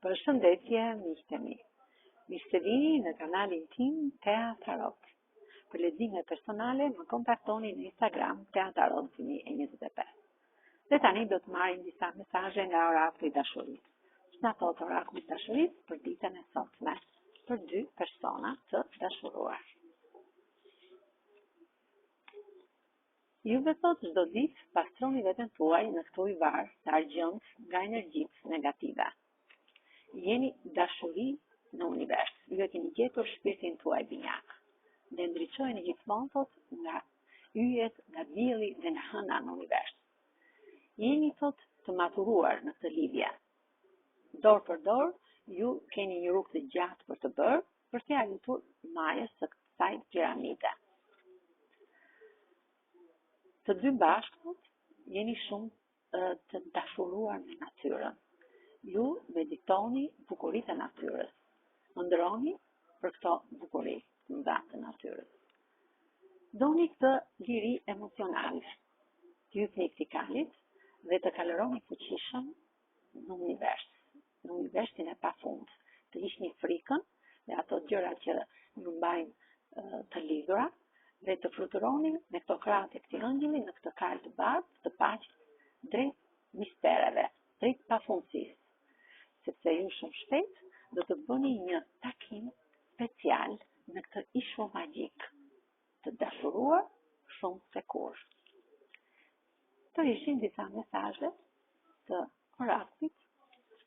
Përshëndetje, miqtë mi. Mirë se vini në kanalin tim Tea Tarot. Për lexime personale më kontaktoni në Instagram Tea Tarot 2025. Dhe tani do të marrim disa mesazhe nga orakuli i dashurisë. Çfarë thot orakuli i dashurisë për ditën e sotme për dy persona të dashuruar? Juve thot çdo ditë pastroni veten tuaj në këto var të argjënt nga energjitë negative. Jeni dashuri në univers. Ju e keni gjetur shpirtin tuaj binjak. Dhe ndriçojeni gjithmonë thot nga yjet, nga dielli dhe nga hëna në univers. Jeni thot të maturuar në këtë lidhje. Dorë për dorë, ju keni një rrugë të gjatë për të bërë, për t'ia arritur majës së kësaj piramide. Të dy bashkët jeni shumë të dashuruar me natyrën. Ju meditoni bukuritë e natyrës. Ëndrroni për këto bukuri të natyrës. Doni këtë liri emocionale. Të jepni këtij kalit dhe të kaloroni fuqishëm në universin e pafund. Të hiqni frikën dhe ato gjëra që ju mbajnë të lidhura dhe të fluturoni me këto krahët e këtij ëngjëlli në këtë kalë të bardhë të paqes drejt mistereve, drejt pafundësisë. Sepse ju shumë shpejt do të bëni një takim special në këtë ishull magjik të dashuruar shumë se kur. Të ishin disa mesazhe të orakulit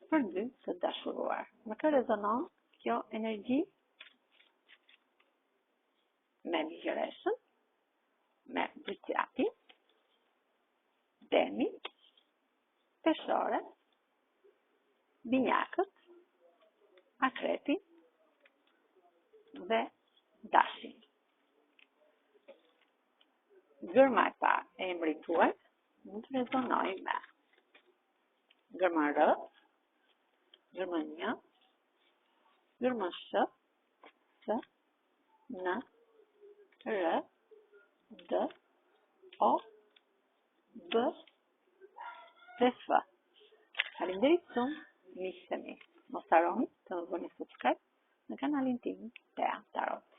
për dy të dashuruar. Më ka rezonon kjo energji me miqëreshën, me brytjati, demi, peshore, binjakët, akrepi dhe dashin. Gërma e parë e emrit tuaj mund të rezonojë me gërmën R, gërmën Ñ, gërmën Sh, S, N, R, D, O, B dhe F. Faleminderit shumë, miqtë mi. Mos harroni të më bëni subscribe në kanalin tim Tea Tarot.